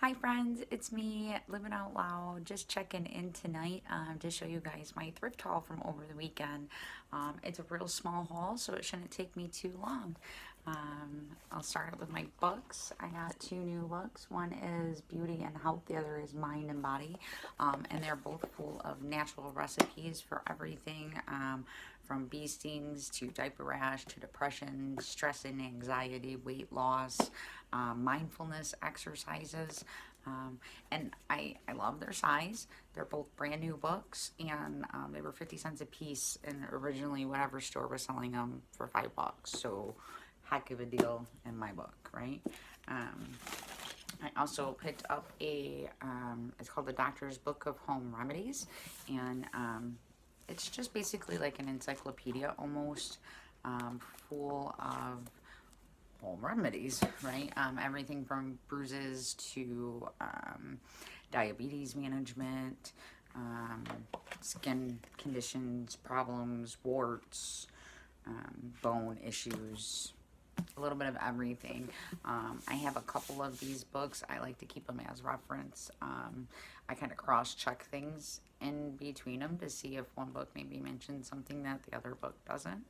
Hi friends, it's me, Living Out Loud, just checking in tonight to show you guys my thrift haul from over the weekend. It's a real small haul, so it shouldn't take me too long. I'll start with my books. I got two new books. One is Beauty and Health, the other is Mind and Body, and they're both full of natural recipes for everything from bee stings to diaper rash to depression, stress and anxiety, weight loss, mindfulness exercises. And I love their size. They're both brand new books, and they were 50 cents a piece. And originally, whatever store was selling them for $5. So, heck of a deal in my book, right? I also picked up it's called the Doctor's Book of Home Remedies, and it's just basically like an encyclopedia almost, full of home remedies, right? Everything from bruises to diabetes management, skin conditions, problems, warts, bone issues, a little bit of everything. I have a couple of these books. I like to keep them as reference. I kind of cross-check things in between them to see if one book maybe mentions something that the other book doesn't.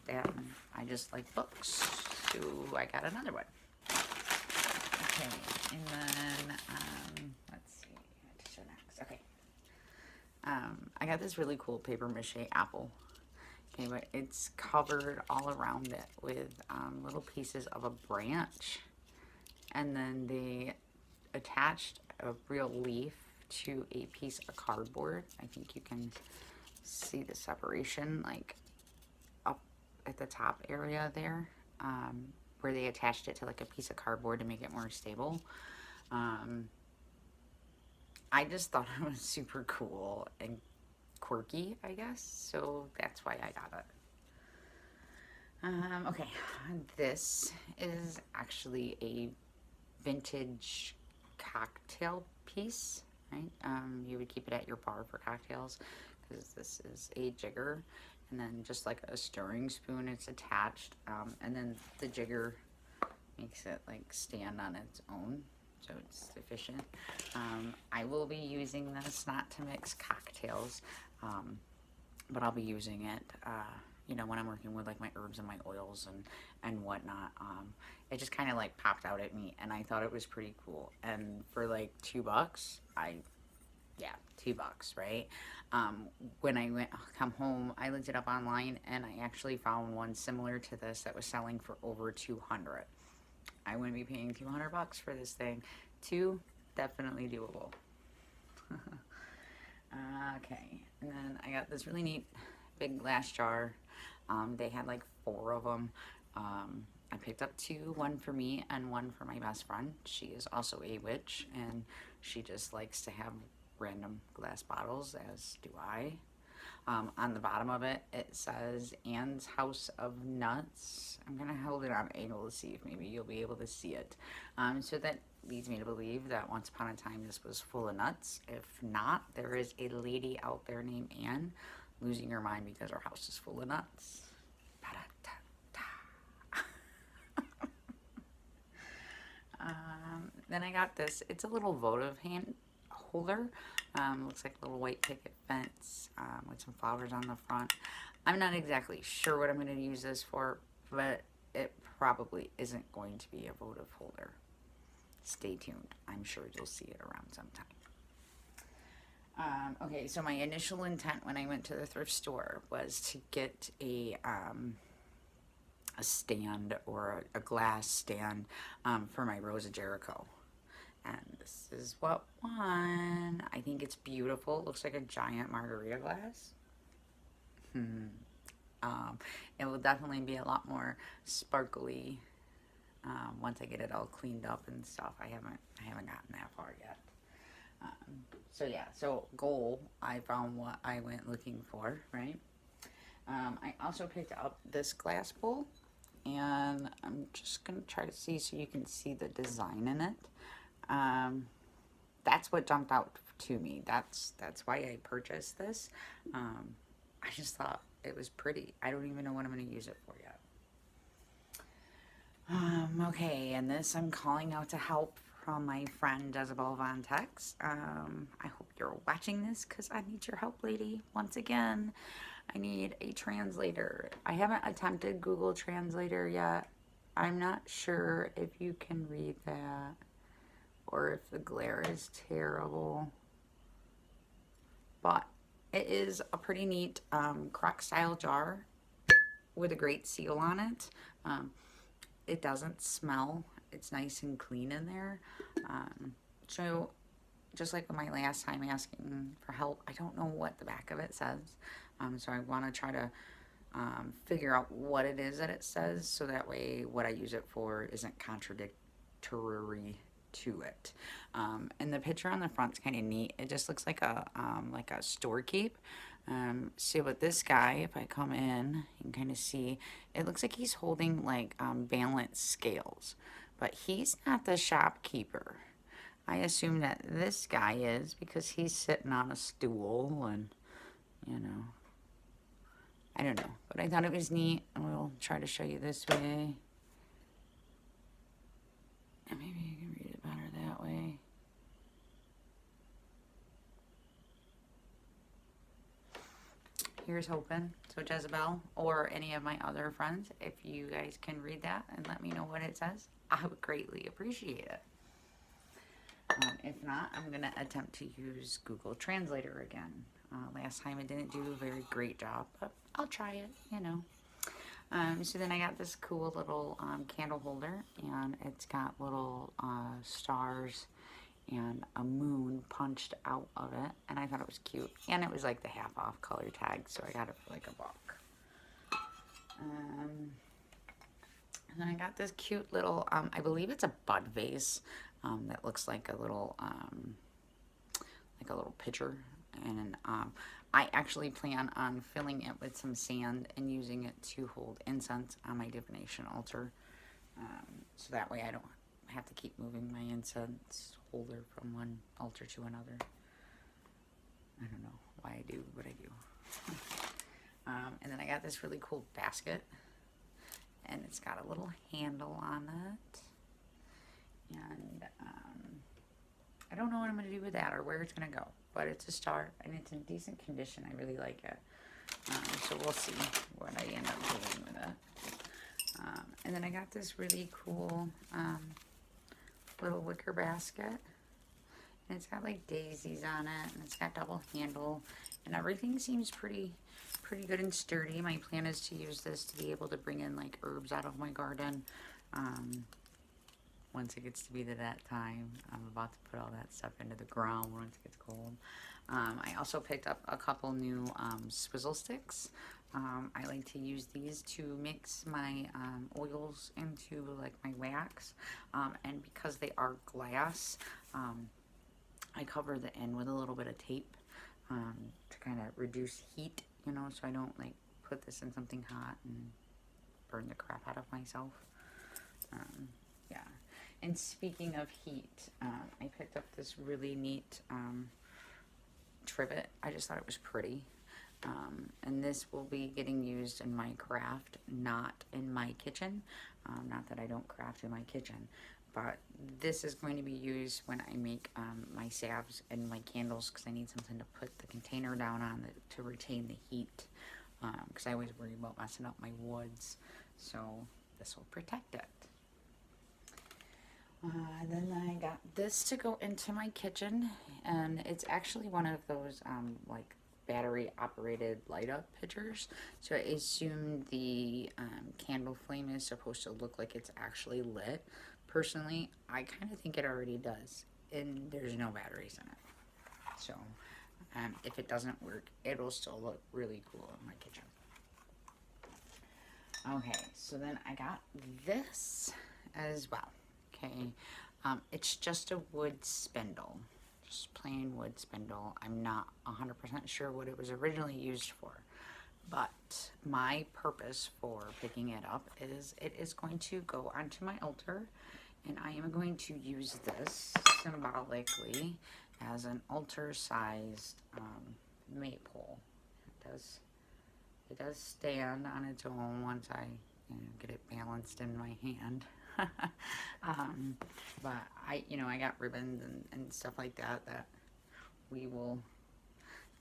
That I just like books, so I got another one. Okay, and then let's see what to show next. Okay, I got this really cool paper mache apple. Okay, but it's covered all around it with little pieces of a branch, and then they attached a real leaf to a piece of cardboard. I think you can see the separation, like at the top area there, where they attached it to like a piece of cardboard to make it more stable. I just thought it was super cool and quirky, I guess, so that's why I got it. Okay, this is actually a vintage cocktail piece, right? You would keep it at your bar for cocktails, because this is a jigger, and then just like a stirring spoon, it's attached, and then the jigger makes it like stand on its own, so it's efficient. I will be using this not to mix cocktails, but I'll be using it, when I'm working with like my herbs and my oils and whatnot. It just kind of like popped out at me, and I thought it was pretty cool. And for like $2, $2, right? When I come home, I looked it up online, and I actually found one similar to this that was selling for over 200. I wouldn't be paying $200 for this thing. Two, definitely doable. Okay, and then I got this really neat big glass jar. They had like 4 of them. I picked up 2, one for me and one for my best friend. She is also a witch, and she just likes to have random glass bottles, as do I. On the bottom of it, it says Anne's House of Nuts. I'm going to hold it on angle to see if maybe you'll be able to see it. So that leads me to believe that once upon a time this was full of nuts. If not, there is a lady out there named Anne losing her mind because her house is full of nuts. Then I got this. It's a little votive hand holder. Looks like a little white picket fence with some flowers on the front. I'm not exactly sure what I'm going to use this for, but it probably isn't going to be a votive holder. Stay tuned. I'm sure you'll see it around sometime. Okay, so my initial intent when I went to the thrift store was to get a stand or a glass stand for my Rose of Jericho. And this is what won. I think it's beautiful. It looks like a giant margarita glass. It will definitely be a lot more sparkly once I get it all cleaned up and stuff. I haven't gotten that far yet. So goal, I found what I went looking for, right? I also picked up this glass bowl, and I'm just gonna try to see so you can see the design in it. That's what jumped out to me. That's why I purchased this. I just thought it was pretty. I don't even know what I'm gonna use it for yet. Okay, and this I'm calling out to help from my friend Jezebel Von Tex. I hope you're watching this because I need your help, lady. Once again, I need a translator. I haven't attempted Google Translator yet. I'm not sure if you can read that or if the glare is terrible. But it is a pretty neat crock style jar with a great seal on it. It doesn't smell. It's nice and clean in there. So just like my last time asking for help, I don't know what the back of it says. So I want to try to figure out what it is that it says, so that way what I use it for isn't contradictory to it. And the picture on the front's kind of neat. It just looks like a store keep. So with this guy, if I come in, you can kind of see, it looks like he's holding like balanced scales, but he's not the shopkeeper. I assume that this guy is, because he's sitting on a stool and, you know, I don't know, but I thought it was neat, and we'll try to show you this way. And maybe you can read it better that way. Here's hoping. So Jezebel, or any of my other friends, if you guys can read that and let me know what it says, I would greatly appreciate it. If not, I'm going to attempt to use Google Translator again. Last time it didn't do a very great job, but I'll try it, you know. So then I got this cool little candle holder, and it's got little stars and a moon punched out of it, and I thought it was cute. And it was like the half off color tag, so I got it for like $1. And then I got this cute little, I believe it's a bud vase that looks like a little pitcher. And I actually plan on filling it with some sand and using it to hold incense on my divination altar. So that way I don't have to keep moving my incense holder from one altar to another. I don't know why I do what I do. And then I got this really cool basket, and it's got a little handle on it. And I don't know what I'm going to do with that or where it's going to go, but it's a start, and it's in decent condition. I really like it. So we'll see what I end up doing with it. And then I got this really cool little wicker basket, and it's got like daisies on it, and it's got double handle, and everything seems pretty good and sturdy. My plan is to use this to be able to bring in like herbs out of my garden. Once it gets to be to that time, I'm about to put all that stuff into the ground once it gets cold. I also picked up a couple new swizzle sticks. I like to use these to mix my oils into like my wax. And because they are glass, I cover the end with a little bit of tape to kind of reduce heat, you know, so I don't like put this in something hot and burn the crap out of myself. Yeah. And speaking of heat, I picked up this really neat trivet. I just thought it was pretty. And this will be getting used in my craft, not in my kitchen. Not that I don't craft in my kitchen, but this is going to be used when I make my salves and my candles, because I need something to put the container down on to retain the heat, because I always worry about messing up my woods. So this will protect it. Then I got this to go into my kitchen, and it's actually one of those like battery operated light up pitchers. So I assume the candle flame is supposed to look like it's actually lit. Personally, I kind of think it already does, and there's no batteries in it. So if it doesn't work, it'll still look really cool in my kitchen. Okay, so then I got this as well. Okay, it's just a wood spindle, just plain wood spindle. I'm not 100% sure what it was originally used for, but my purpose for picking it up is it is going to go onto my altar, and I am going to use this symbolically as an altar-sized maypole. It does stand on its own once I get it balanced in my hand. But I got ribbons and stuff like that we will,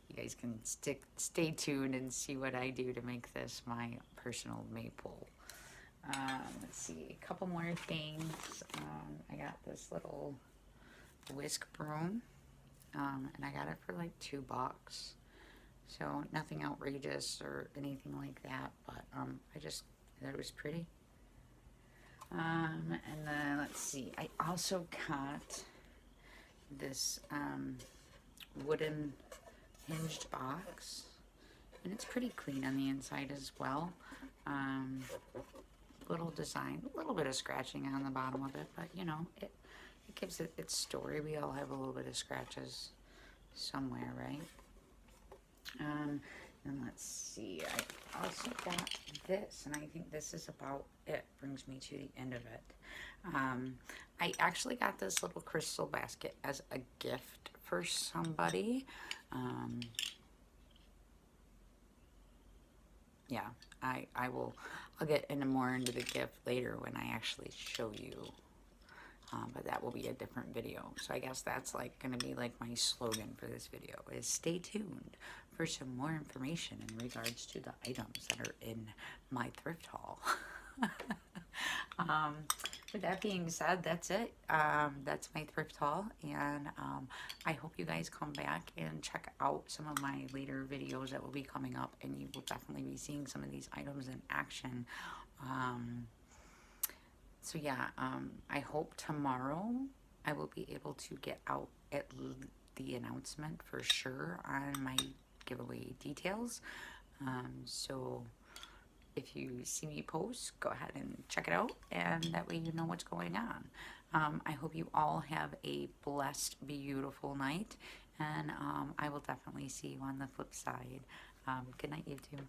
you guys can stay tuned and see what I do to make this my personal maple. Let's see, a couple more things. I got this little whisk broom, and I got it for like $2. So nothing outrageous or anything like that, but I just thought it was pretty. And then let's see, I also got this wooden hinged box, and it's pretty clean on the inside as well. Little design, a little bit of scratching on the bottom of it, but it gives it its story. We all have a little bit of scratches somewhere, right? And let's see, I also got this, and I think this is about it. Brings me to the end of it. I actually got this little crystal basket as a gift for somebody. Yeah, I'll get more into the gift later when I actually show you. But that will be a different video. So I guess that's like going to be like my slogan for this video is stay tuned for some more information in regards to the items that are in my thrift haul. With that being said, that's it. That's my thrift haul, and I hope you guys come back and check out some of my later videos that will be coming up, and you will definitely be seeing some of these items in action. So yeah, I hope tomorrow I will be able to get out the announcement for sure on my giveaway details. So if you see me post, go ahead and check it out, and that way you know what's going on. I hope you all have a blessed, beautiful night, and I will definitely see you on the flip side. Good night, YouTube.